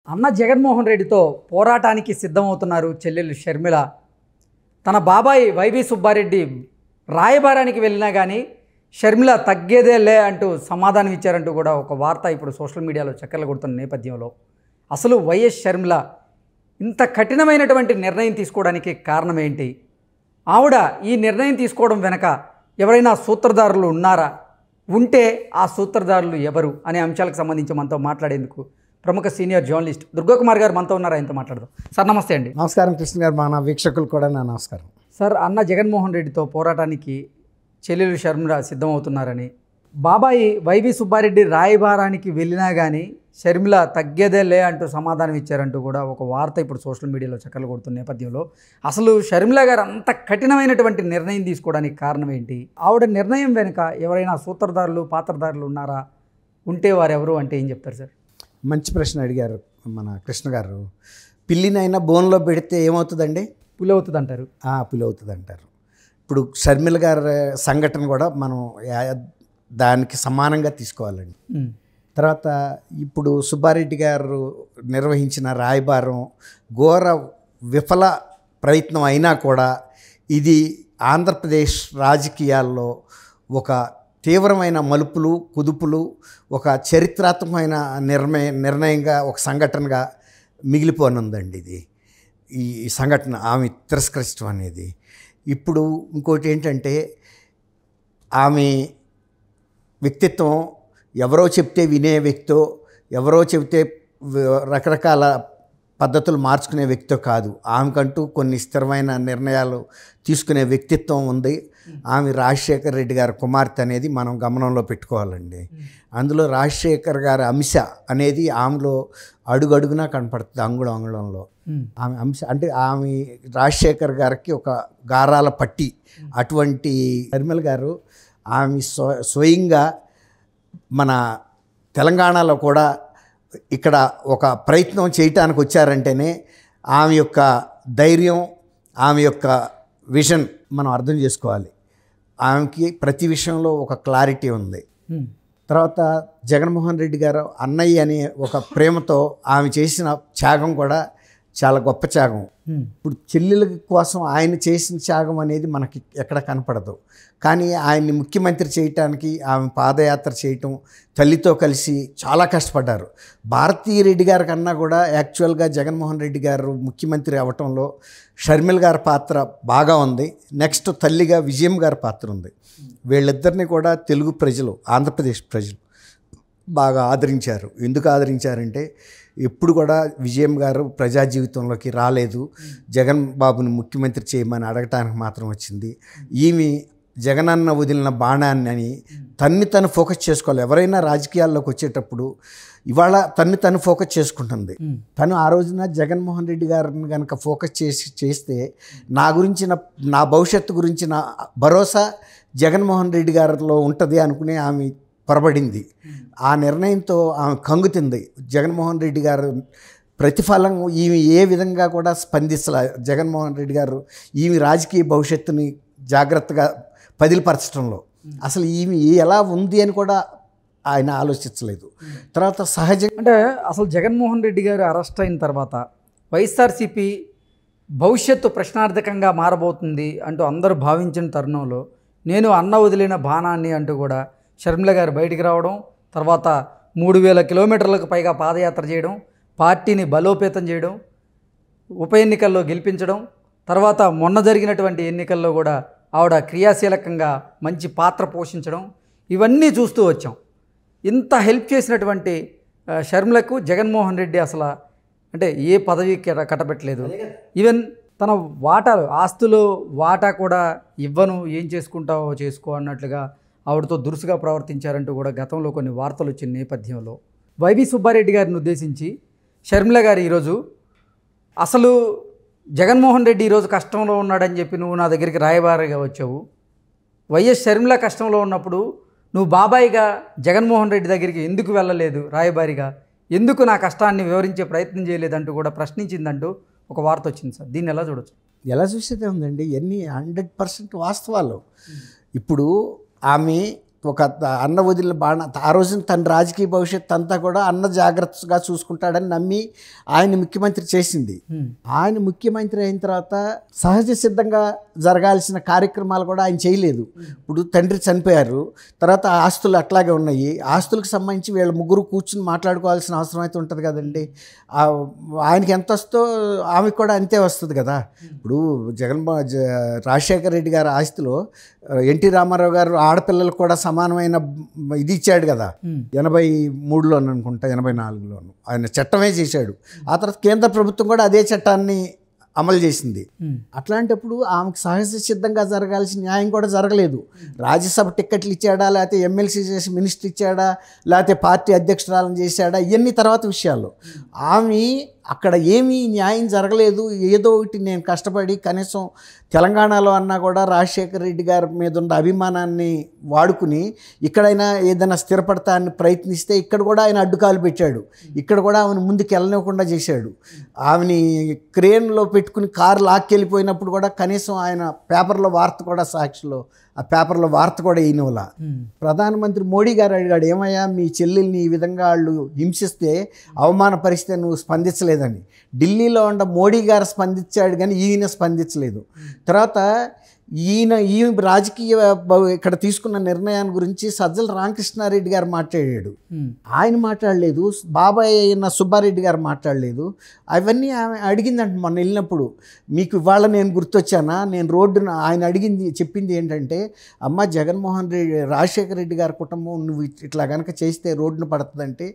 అన్న జగన్మోహన్ రెడ్డితో పోరాటానికి సిద్ధమవుతున్నారు చెల్లెలు షర్మిల. తన బాబాయ్ వైవి సుబ్బారెడ్డి రాయబారానికి వెళ్ళినా కానీ షర్మిల తగ్గేదేలే అంటూ సమాధానం ఇచ్చారంటూ కూడా ఒక వార్త ఇప్పుడు సోషల్ మీడియాలో చక్కర్లు కొడుతున్న నేపథ్యంలో అసలు వైఎస్ షర్మిల ఇంత కఠినమైనటువంటి నిర్ణయం తీసుకోవడానికి కారణం ఏంటి? ఆవిడ ఈ నిర్ణయం తీసుకోవడం వెనక ఎవరైనా సూత్రధారులు ఉన్నారా? ఉంటే ఆ సూత్రధారులు ఎవరు అనే అంశాలకు సంబంధించి మనతో మాట్లాడేందుకు ప్రముఖ సీనియర్ జర్నలిస్ట్ దుర్గాకుమార్ గారు మనతో ఉన్నారు. ఆయనతో మాట్లాడదాం. సార్ నమస్తే అండి. నమస్కారం కృష్ణ గారు, మన వీక్షకులు కూడా నా నమస్కారం. సార్, అన్న జగన్మోహన్ రెడ్డితో పోరాటానికి చెల్లెలు షర్మిల సిద్ధమవుతున్నారని, బాబాయి వైవి సుబ్బారెడ్డి రాయబారానికి వెళ్ళినా కానీ షర్మిల తగ్గేదేలే అంటూ సమాధానం ఇచ్చారంటూ కూడా ఒక వార్త ఇప్పుడు సోషల్ మీడియాలో చక్కర్లు కొడుతున్న నేపథ్యంలో అసలు షర్మిల గారు అంత కఠినమైనటువంటి నిర్ణయం తీసుకోవడానికి కారణం ఏంటి? ఆవిడ నిర్ణయం వెనుక ఎవరైనా సూత్రధారులు పాత్రధారులు ఉన్నారా? ఉంటే వారెవరు అంటే ఏం చెప్తారు సార్? మంచి ప్రశ్న అడిగారు మన కృష్ణ గారు. పిల్లినైనా బోన్లో పెడితే ఏమవుతుందండి? పులి అవుతుంది అంటారు. పులి అవుతుంది అంటారు. ఇప్పుడు షర్మిల గారి సంఘటన కూడా మనం దానికి సమానంగా తీసుకోవాలండి. తర్వాత ఇప్పుడు సుబ్బారెడ్డి గారు నిర్వహించిన రాయబారం ఘోర విఫల ప్రయత్నం అయినా కూడా ఇది ఆంధ్రప్రదేశ్ రాజకీయాల్లో ఒక తీవ్రమైన మలుపులు కుదుపులు, ఒక చరిత్రాత్మకమైన నిర్ణయంగా ఒక సంఘటనగా మిగిలిపోనుందండి ఇది. ఈ సంఘటన ఆమె తిరస్కరించడం అనేది. ఇప్పుడు ఇంకోటి ఏంటంటే, ఆమె వ్యక్తిత్వం ఎవరో చెప్తే వినే వ్యక్తో, ఎవరో చెబితే రకరకాల పద్ధతులు మార్చుకునే వ్యక్తితో కాదు. ఆమెకంటూ కొన్ని స్థిరమైన నిర్ణయాలు తీసుకునే వ్యక్తిత్వం ఉంది. ఆమె రాజశేఖర్ రెడ్డి గారి కుమార్తె అనేది మనం గమనంలో పెట్టుకోవాలండి. అందులో రాజశేఖర్ గారి అంశ అనేది ఆమెలో అడుగడుగునా కనపడుతుంది, అంగుళం అంగుళంలో. ఆమె అంశ అంటే ఆమె రాజశేఖర్ గారికి ఒక గారాల పట్టి. అటువంటి షర్మిల గారు ఆమె స్వయంగా మన తెలంగాణలో కూడా ఇక్కడ ఒక ప్రయత్నం చేయటానికి వచ్చారంటేనే ఆమె యొక్క ధైర్యం, ఆమె యొక్క విజన్ మనం అర్థం చేసుకోవాలి. ఆమెకి ప్రతి విషయంలో ఒక క్లారిటీ ఉంది. తర్వాత జగన్మోహన్ రెడ్డి గారు అన్నయ్య అనే ఒక ప్రేమతో ఆమె చేసిన త్యాగం కూడా చాలా గొప్ప త్యాగం. ఇప్పుడు చెల్లెల కోసం ఆయన చేసిన త్యాగం అనేది మనకి ఎక్కడ కనపడదు. కానీ ఆయన్ని ముఖ్యమంత్రి చేయటానికి ఆమె పాదయాత్ర చేయటం, తల్లితో కలిసి చాలా కష్టపడ్డారు. భారతీయ రెడ్డి గారి కన్నా కూడా యాక్చువల్గా జగన్మోహన్ రెడ్డి గారు ముఖ్యమంత్రి అవ్వటంలో షర్మిల గారి పాత్ర బాగా ఉంది. నెక్స్ట్ తల్లిగా విజయం గారి పాత్ర ఉంది. వీళ్ళిద్దరిని కూడా తెలుగు ప్రజలు, ఆంధ్రప్రదేశ్ ప్రజలు బాగా ఆదరించారు. ఎందుకు ఆదరించారంటే, ఎప్పుడు కూడా విజయం గారు ప్రజా జీవితంలోకి రాలేదు. జగన్ బాబుని ముఖ్యమంత్రి చేయమని అడగటానికి మాత్రం వచ్చింది. ఈమె జగనన్న వదిలిన బాణాన్ని తను ఫోకస్ చేసుకోవాలి. ఎవరైనా రాజకీయాల్లోకి వచ్చేటప్పుడు ఇవాళ తను ఫోకస్ చేసుకుంటుంది. తను ఆ రోజున జగన్మోహన్ రెడ్డి గారిని కనుక ఫోకస్ చేస్తే నా భవిష్యత్తు గురించి నా భరోసా జగన్మోహన్ రెడ్డి గారిలో ఉంటుంది అనుకునే ఆమె పొరబడింది. ఆ నిర్ణయంతో ఆమె కంగుతుంది. జగన్మోహన్ రెడ్డి గారు ప్రతిఫలం ఈమె ఏ విధంగా కూడా స్పందించలే. జగన్మోహన్ రెడ్డి గారు ఈమె రాజకీయ భవిష్యత్తుని జాగ్రత్తగా పదిలిపరచడంలో అసలు ఈమె ఎలా ఉంది అని కూడా ఆయన ఆలోచించలేదు. తర్వాత సహజంగా అంటే అసలు జగన్మోహన్ రెడ్డి గారు అరెస్ట్ అయిన తర్వాత వైఎస్ఆర్సీపీ భవిష్యత్తు ప్రశ్నార్థకంగా మారబోతుంది అంటూ అందరూ భావించిన తరుణంలో నేను అన్న వదిలిన బాణాన్ని అంటూ కూడా షర్మిల గారు బయటికి రావడం, తర్వాత 3000 కిలోమీటర్లకు పైగా పాదయాత్ర చేయడం, పార్టీని బలోపేతం చేయడం, ఉప ఎన్నికల్లో గెలిపించడం, తర్వాత మొన్న జరిగినటువంటి ఎన్నికల్లో కూడా ఆవిడ క్రియాశీలకంగా మంచి పాత్ర పోషించడం, ఇవన్నీ చూస్తూ వచ్చాం. ఇంత హెల్ప్ చేసినటువంటి షర్మిలకు జగన్మోహన్ రెడ్డి అసలు అంటే ఏ పదవి కట్టబెట్టలేదు. ఈవెన్ తన వాటాలు, ఆస్తులు వాటా కూడా ఇవ్వను, ఏం చేసుకుంటావో చేసుకో అన్నట్లుగా ఆవిడతో దురుసుగా ప్రవర్తించారంటూ కూడా గతంలో కొన్ని వార్తలు వచ్చిన నేపథ్యంలో వైవి సుబ్బారెడ్డి గారిని ఉద్దేశించి షర్మిల గారు ఈరోజు అసలు జగన్మోహన్ రెడ్డి ఈరోజు కష్టంలో ఉన్నాడని చెప్పి నువ్వు నా దగ్గరికి రాయబారిగా వచ్చావు. వైఎస్ షర్మిల కష్టంలో ఉన్నప్పుడు నువ్వు బాబాయిగా జగన్మోహన్ రెడ్డి దగ్గరికి ఎందుకు వెళ్ళలేదు? రాయబారిగా ఎందుకు నా కష్టాన్ని వివరించే ప్రయత్నం చేయలేదంటూ కూడా ప్రశ్నించిందంటూ ఒక వార్త వచ్చింది సార్. దీన్ని ఎలా చూడొచ్చు? ఎలా చూసేదే ఉందండి, ఎన్ని 100% వాస్తవాలు. ఇప్పుడు ఆమె ఒక అన్న వదిలిన బాణ ఆ రోజున తన రాజకీయ భవిష్యత్తు అంతా కూడా అన్న జాగ్రత్తగా చూసుకుంటాడని నమ్మి ఆయన ముఖ్యమంత్రి చేసింది. ఆయన ముఖ్యమంత్రి అయిన తర్వాత సహజ సిద్ధంగా జరగాల్సిన కార్యక్రమాలు కూడా ఆయన చేయలేదు. ఇప్పుడు తండ్రి చనిపోయారు, తర్వాత ఆస్తులు అట్లాగే ఉన్నాయి. ఆస్తులకు సంబంధించి వీళ్ళ ముగ్గురు కూర్చుని మాట్లాడుకోవాల్సిన అవసరం అయితే ఉంటుంది కదండి. ఆయనకి ఎంత వస్తుందో ఆమెకు కూడా అంతే వస్తుంది కదా. ఇప్పుడు రాజశేఖర రెడ్డి గారి ఆస్తిలో ఎన్టీ రామారావు గారు ఆడపిల్లలకు కూడా సమానమైన ఇది ఇచ్చాడు కదా, 83లోను అనుకుంటా, 84లోను ఆయన చట్టమే చేశాడు. ఆ తర్వాత కేంద్ర ప్రభుత్వం కూడా అదే చట్టాన్ని అమలు చేసింది. అట్లాంటప్పుడు ఆమెకు సహజ సిద్ధంగా జరగాల్సిన న్యాయం కూడా జరగలేదు. రాజ్యసభ టిక్కెట్లు ఇచ్చాడా, లేకపోతే ఎమ్మెల్సీ చేసి మినిస్టర్ ఇచ్చాడా, లేకపోతే పార్టీ అధ్యక్షురాలను చేశాడా, ఇవన్నీ తర్వాత విషయాలు. ఆమె అక్కడ ఏమీ న్యాయం జరగలేదు. ఏదో ఒకటి నేను కష్టపడి కనీసం తెలంగాణలో అన్నా కూడా రాజశేఖర రెడ్డి గారి మీద ఉన్న అభిమానాన్ని వాడుకుని ఇక్కడైనా ఏదైనా స్థిరపడతా అని ప్రయత్నిస్తే ఇక్కడ కూడా ఆయన అడ్డుకాలు పెట్టాడు. ఇక్కడ కూడా ఆమెను ముందుకు వెళ్ళనివ్వకుండా చేశాడు. ఆమెని క్రేన్లో పెట్టుకుని కారు లాక్కెళ్ళిపోయినప్పుడు కూడా కనీసం ఆయన పేపర్లో వార్త కూడా, సాక్షిలో ఆ పేపర్లో వార్త కూడా వేయనివ్వలా. ప్రధానమంత్రి మోడీ గారు అడిగాడు, ఏమయ్యా మీ చెల్లెల్ని ఈ విధంగా వాళ్ళు హింసిస్తే అవమానపరిస్తే నువ్వు స్పందించలేదని. ఢిల్లీలో ఉన్న మోడీ గారు స్పందించాడు కానీ ఈయన స్పందించలేదు. తర్వాత ఈ రాజకీయ ఇక్కడ తీసుకున్న నిర్ణయాన్ని గురించి సజ్జల రామకృష్ణారెడ్డి గారు మాట్లాడాడు. ఆయన మాట్లాడలేదు. బాబాయ్ అయిన సుబ్బారెడ్డి గారు మాట్లాడలేదు. అవన్నీ ఆమె అడిగిందంట మొన్న వెళ్ళినప్పుడు. మీకు ఇవాళ నేను గుర్తొచ్చానా, నేను రోడ్డున ఆయన చెప్పింది ఏంటంటే, అమ్మ జగన్మోహన్ రెడ్డి రాజశేఖర రెడ్డి గారి కుటుంబం నువ్వు ఇట్లా కనుక చేస్తే రోడ్డును పడుతుందంటే,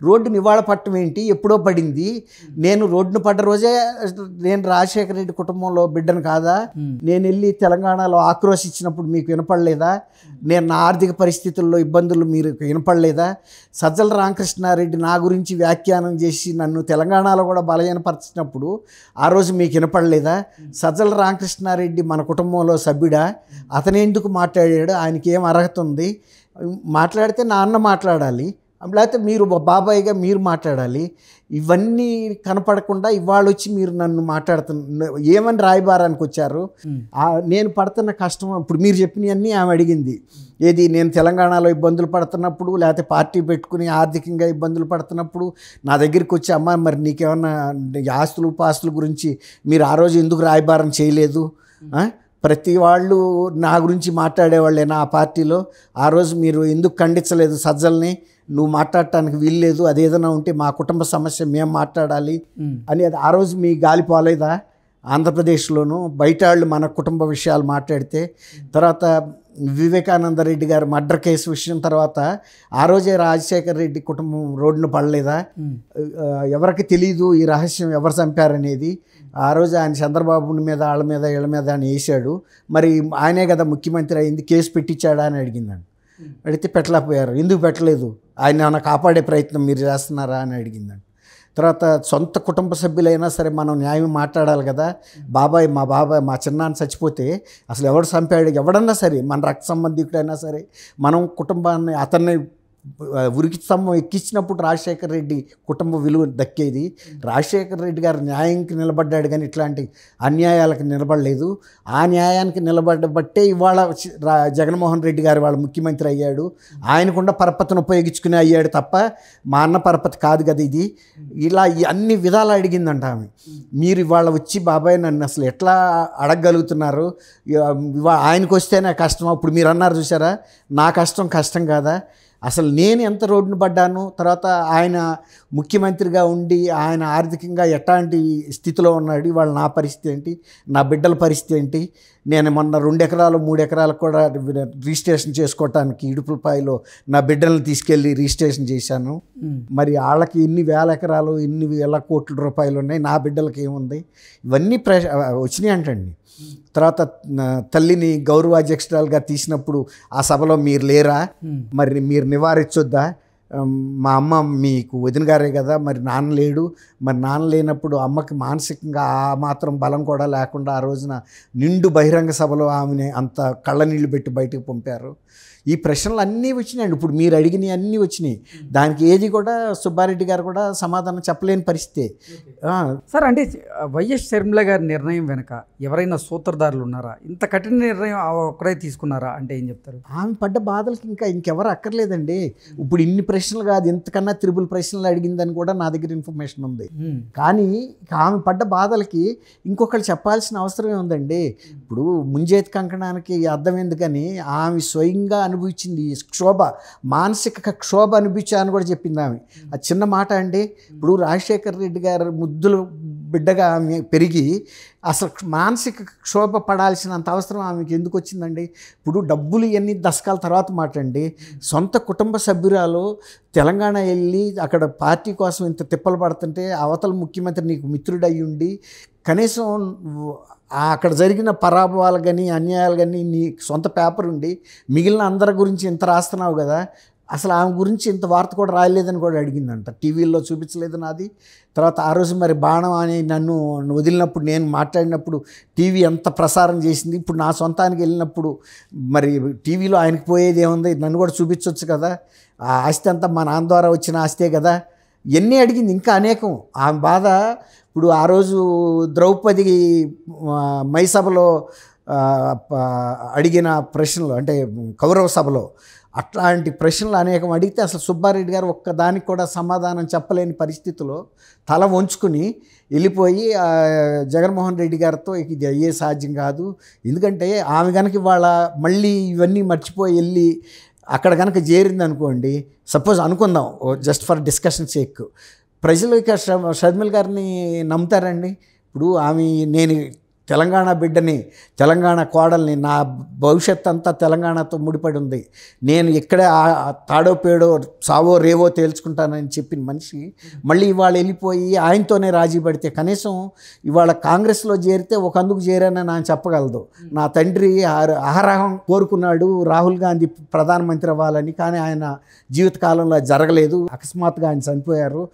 రోడ్డుని ఇవాళ పట్టడం ఏంటి, ఎప్పుడో పడింది. నేను రోడ్డును పడ్డ రోజే నేను రాజశేఖర రెడ్డి కుటుంబంలో బిడ్డను కాదా, నేను వెళ్ళి తెలంగాణలో ఆక్రోశించినప్పుడు మీకు వినపడలేదా, నేను నా ఆర్థిక పరిస్థితుల్లో ఇబ్బందులు మీరు వినపడలేదా, సజ్జల రామకృష్ణారెడ్డి నా గురించి వ్యాఖ్యానం చేసి నన్ను తెలంగాణలో కూడా బలహీనపరిచినప్పుడు ఆ రోజు మీకు వినపడలేదా, సజ్జల రామకృష్ణారెడ్డి మన కుటుంబంలో సభ్యుడా, అతను ఎందుకు మాట్లాడాడు, ఆయనకి ఏం అర్హత ఉంది, మాట్లాడితే నా అన్న మాట్లాడాలి, లేకపోతే మీరు బాబాయ్గా మీరు మాట్లాడాలి. ఇవన్నీ కనపడకుండా ఇవాళ వచ్చి మీరు నన్ను ఏమని రాయబారానికి వచ్చారు, నేను పడుతున్న కష్టం ఇప్పుడు మీరు చెప్పినవన్నీ ఆమె అడిగింది. ఏది నేను తెలంగాణలో ఇబ్బందులు పడుతున్నప్పుడు, లేకపోతే పార్టీ పెట్టుకుని ఆర్థికంగా ఇబ్బందులు పడుతున్నప్పుడు నా దగ్గరికి వచ్చి, అమ్మ మరి నీకేమన్నా ఆస్తులు పాస్తుల గురించి మీరు ఆ రోజు ఎందుకు రాయబారం చేయలేదు, ప్రతి వాళ్ళు నా గురించి మాట్లాడేవాళ్ళే నా పార్టీలో, ఆ రోజు మీరు ఎందుకు ఖండించలేదు సజ్జల్ని, నువ్వు మాట్లాడటానికి వీల్లేదు, అదేదైనా ఉంటే మా కుటుంబ సమస్య మేము మాట్లాడాలి అని ఆ రోజు మీ గాలి పోలేదా ఆంధ్రప్రదేశ్లోనూ, బయట వాళ్ళు మన కుటుంబ విషయాలు మాట్లాడితే. తర్వాత వివేకానంద రెడ్డి గారు మర్డర్ కేసు విషయం తర్వాత ఆ రోజే రాజశేఖర రెడ్డి కుటుంబం రోడ్డును పడలేదా, ఎవరికి తెలీదు ఈ రహస్యం ఎవరు చంపారనేది. ఆ రోజు ఆయన చంద్రబాబు మీద వాళ్ళ మీద వీళ్ళ మీద అని వేసాడు, మరి ఆయనే కదా ముఖ్యమంత్రి అయింది, కేసు పెట్టించాడా అని అడిగిందండి. అడిగితే పెట్టలేకపోయారు. ఎందుకు పెట్టలేదు, ఆయన ఏమైనా కాపాడే ప్రయత్నం మీరు చేస్తున్నారా అని అడిగిందండి. తర్వాత సొంత కుటుంబ సభ్యులైనా సరే మనం న్యాయం మాట్లాడాలి కదా. మా చిన్నాన్న చచ్చిపోతే అసలు ఎవడు చంపాడు, ఎవడన్నా సరే మన రక్త సంబంధికుడైనా సరే మనం కుటుంబాన్ని అతన్ని ఉరికి స్తంభం ఎక్కించినప్పుడు రాజశేఖర రెడ్డి కుటుంబ విలువ దక్కేది. రాజశేఖర రెడ్డి గారు న్యాయానికి నిలబడ్డాడు కానీ ఇట్లాంటి అన్యాయాలకు నిలబడలేదు. ఆ న్యాయానికి నిలబడ్డబట్టే ఇవాళ జగన్మోహన్ రెడ్డి గారు వాళ్ళ ముఖ్యమంత్రి అయ్యాడు. ఆయనకుండా పరపతిని ఉపయోగించుకుని అయ్యాడు తప్ప మా అన్న పరపతి కాదు కదా ఇది. ఇలా అన్ని విధాలు అడిగిందంట ఆమె. మీరు ఇవాళ వచ్చి బాబాయ్ నన్ను అసలు ఎట్లా అడగగలుగుతున్నారు, ఆయనకు వస్తేనే కష్టం. అప్పుడు మీరు అన్నారు చూసారా, నా కష్టం కాదా, అసలు నేను ఎంత రోడ్డును పడ్డాను, తర్వాత ఆయన ముఖ్యమంత్రిగా ఉండి ఆయన ఆర్థికంగా ఎట్లాంటి స్థితిలో ఉన్నాడు, ఇవాళ నా పరిస్థితి ఏంటి, నా బిడ్డల పరిస్థితి ఏంటి. నేను మొన్న 2 ఎకరాలు 3 ఎకరాలకు కూడా రిజిస్ట్రేషన్ చేసుకోవటానికి ఇడుపులపాయలో నా బిడ్డలను తీసుకెళ్ళి రిజిస్ట్రేషన్ చేశాను. మరి వాళ్ళకి ఇన్ని వేల ఎకరాలు, ఇన్ని వేల కోట్ల రూపాయలు ఉన్నాయి, నా బిడ్డలకి ఏముంది, ఇవన్నీ వచ్చినాయి అంటండి. తర్వాత తల్లిని గౌరవాధ్యక్షురాలుగా తీసినప్పుడు ఆ సభలో మీరు లేరా, మరి మీరు నివారించొద్దా, మా అమ్మ మీకు వదిన గారే కదా, మరి నాన్న లేడు, మరి నాన్న లేనప్పుడు అమ్మకి మానసికంగా ఆ మాత్రం బలం కూడా లేకుండా ఆ రోజున నిండు బహిరంగ సభలో ఆమెని అంత కళ్ళనీళ్ళు పెట్టి బయటకు పంపారు. ఈ ప్రశ్నలు అన్నీ వచ్చినాయండి. ఇప్పుడు మీరు అడిగినవి అన్నీ వచ్చినాయి. దానికి ఏది కూడా సుబ్బారెడ్డి గారు కూడా సమాధానం చెప్పలేని పరిస్థితి. సార్ అంటే వైఎస్ షర్మిల గారి నిర్ణయం వెనక ఎవరైనా సూత్రధారులు ఉన్నారా? ఇంత కఠిన నిర్ణయం ఒక్కడే తీసుకున్నారా అంటే ఏం చెప్తారు? ఆమె పడ్డ బాధలకి ఇంకెవరు అక్కర్లేదండి. ఇప్పుడు ఇన్ని ప్రశ్నలు కాదు, ఇంతకన్నా త్రిబుల్ ప్రశ్నలు అడిగిందని కూడా నా దగ్గర ఇన్ఫర్మేషన్ ఉంది. కానీ ఆమె పడ్డ బాధలకి ఇంకొకళ్ళు చెప్పాల్సిన అవసరమే ఉందండి. ఇప్పుడు ముంజేతి కంకణానికి అర్థం ఎందుకని ఆమె స్వయంగా అనుభవించింది క్షోభ, మానసిక క్షోభ అనుభవించాలని కూడా చెప్పింది ఆమె. అది చిన్న మాట అండి. ఇప్పుడు రాజశేఖర రెడ్డి గారు ముద్దులు బిడ్డగా ఆమె పెరిగి అసలు మానసిక క్షోభ పడాల్సినంత అవసరం ఆమెకి ఎందుకు వచ్చిందండి? ఇప్పుడు డబ్బులు ఇవన్నీ దశకాల తర్వాత మాట్లాడండి. సొంత కుటుంబ సభ్యురాలు తెలంగాణ వెళ్ళి అక్కడ పార్టీ కోసం ఇంత తిప్పలు పడుతుంటే అవతల ముఖ్యమంత్రి నీకు మిత్రుడు అయ్యి ఉండి కనీసం అక్కడ జరిగిన పరాభవాలు కానీ అన్యాయాలు కానీ నీ సొంత పేపర్ ఉండి మిగిలిన అందరి గురించి ఇంత రాస్తున్నావు కదా, అసలు ఆమె గురించి ఇంత వార్త కూడా రాయలేదని కూడా అడిగిందంట. టీవీల్లో చూపించలేదు నాది. తర్వాత ఆ రోజు మరి బాణం అని నన్ను వదిలినప్పుడు నేను మాట్లాడినప్పుడు టీవీ ఎంత ప్రసారం చేసింది. ఇప్పుడు నా సొంతానికి వెళ్ళినప్పుడు మరి టీవీలో ఆయనకి పోయేది ఏముంది, నన్ను కూడా చూపించవచ్చు కదా, ఆ ఆస్తి అంతా మా నాన్న ద్వారా వచ్చిన ఆస్తే కదా, ఇవన్నీ అడిగింది. ఇంకా అనేకం ఆమె బాధ. ఇప్పుడు ఆ రోజు ద్రౌపది మైసభలో అడిగిన ప్రశ్నలు అంటే కౌరవ సభలో అట్లాంటి ప్రశ్నలు అనేకం అడిగితే అసలు సుబ్బారెడ్డి గారు ఒక్కదానికి కూడా సమాధానం చెప్పలేని పరిస్థితిలో తల వంచుకుని వెళ్ళిపోయి జగన్మోహన్ రెడ్డి గారితో ఇది అయ్యే సాధ్యం కాదు, ఎందుకంటే ఆమె కనుక ఇవాళ మళ్ళీ ఇవన్నీ మర్చిపోయి వెళ్ళి అక్కడ కనుక చేరింది అనుకోండి, సపోజ్ అనుకుందాం జస్ట్ ఫర్ డిస్కషన్ సేక్, ప్రజలు ఇక షర్మిల గారిని నమ్ముతారండి? ఇప్పుడు ఆమె నేను తెలంగాణ బిడ్డని, తెలంగాణ కోడల్ని, నా భవిష్యత్ అంతా తెలంగాణతో ముడిపడి ఉంది, నేను ఇక్కడే తాడో పేడో సావో రేవో తేల్చుకుంటానని చెప్పిన మనిషి మళ్ళీ ఇవాళ వెళ్ళిపోయి ఆయనతోనే రాజీ పడితే కనీసం ఇవాళ కాంగ్రెస్లో చేరితే ఒక అందుకు చేరానని ఆయన చెప్పగలదు. నా తండ్రి అహరహం కోరుకున్నాడు రాహుల్ గాంధీ ప్రధానమంత్రి అవ్వాలని, కానీ ఆయన జీవితకాలంలో జరగలేదు, అకస్మాత్తుగా ఆయన చనిపోయారు.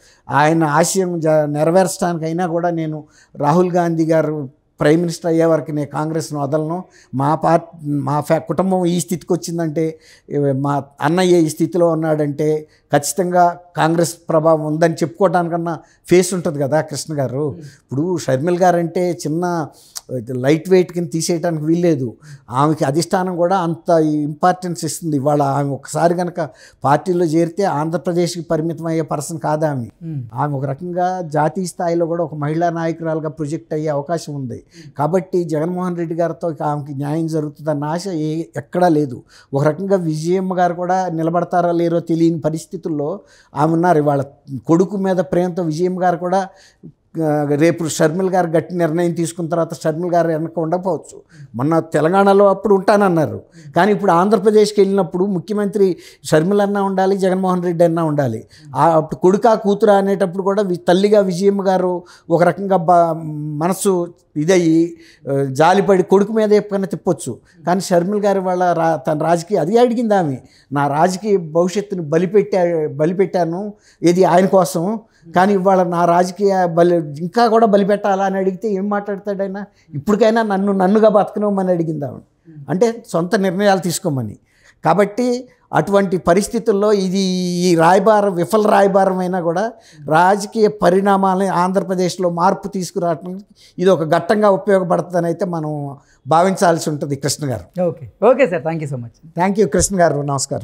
ఆయన ఆశయం నెరవేర్చడానికైనా కూడా నేను రాహుల్ గాంధీ గారు ప్రైమ్ మినిస్టర్ అయ్యే వరకు నేను కాంగ్రెస్ను వదలను, మా కుటుంబం ఈ స్థితికి వచ్చిందంటే, మా అన్నయ్య ఈ స్థితిలో ఉన్నాడంటే ఖచ్చితంగా కాంగ్రెస్ ప్రభావం ఉందని చెప్పుకోవడానికన్నా ఫేస్ ఉంటుంది కదా కృష్ణ గారు. ఇప్పుడు షర్మిల గారు అంటే చిన్న లైట్ వెయిట్ కింద తీసేయడానికి వీల్లేదు. ఆమెకి అధిష్టానం కూడా అంత ఇంపార్టెన్స్ ఇస్తుంది. ఇవాళ ఆమె ఒకసారి కనుక పార్టీలో చేరితే ఆంధ్రప్రదేశ్కి పరిమితం అయ్యే పర్సన్ కాదు ఆమె. ఆమె ఒక రకంగా జాతీయ స్థాయిలో కూడా ఒక మహిళా నాయకురాలుగా ప్రొజెక్ట్ అయ్యే అవకాశం ఉంది. కాబట్టి జగన్మోహన్ రెడ్డి గారితో ఆమెకి న్యాయం జరుగుతుందన్న ఆశ ఎక్కడా లేదు. ఒక రకంగా విజయమ్మ గారు కూడా నిలబడతారా లేరో తెలియని పరిస్థితుల్లో ఆమె ఉన్నారు. ఇవాళ కొడుకు మీద ప్రేమతో విజయమ్మ గారు కూడా రేపు షర్మిల గారు గట్టి నిర్ణయం తీసుకున్న తర్వాత షర్మిల గారు వెనక ఉండకపోవచ్చు. మొన్న తెలంగాణలో అప్పుడు ఉంటానన్నారు, కానీ ఇప్పుడు ఆంధ్రప్రదేశ్కి వెళ్ళినప్పుడు ముఖ్యమంత్రి షర్మిల అన్నా ఉండాలి, జగన్మోహన్ రెడ్డి అన్నా ఉండాలి. అప్పుడు కొడుకా కూతురా అనేటప్పుడు కూడా తల్లిగా విజయమ్మ గారు ఒక రకంగా మనసు ఇదయ్యి జాలిపడి కొడుకు మీద ఎప్పుడైనా తిప్పొచ్చు. కానీ షర్మిల గారి వాళ్ళ తన రాజకీయ అది అడిగింది ఆమె, నా రాజకీయ భవిష్యత్తుని బలిపెట్టాను ఇది ఆయన కోసం, కానీ ఇవాళ నా రాజకీయ ఇంకా కూడా బలిపెట్టాలా అని అడిగితే ఏం మాట్లాడతాడైనా? ఇప్పటికైనా నన్నుగా బతకనమని అడిగింది ఆవిడ, అంటే సొంత నిర్ణయాలు తీసుకోమని. కాబట్టి అటువంటి పరిస్థితుల్లో ఇది ఈ విఫల రాయబారమైనా కూడా రాజకీయ పరిణామాలని ఆంధ్రప్రదేశ్లో మార్పు తీసుకురావడానికి ఇది ఒక ఘట్టంగా ఉపయోగపడుతుందని అయితే మనం భావించాల్సి ఉంటుంది కృష్ణ గారు. Okay sir, thank you so much. Thank you Krishna గారు, నమస్కారం.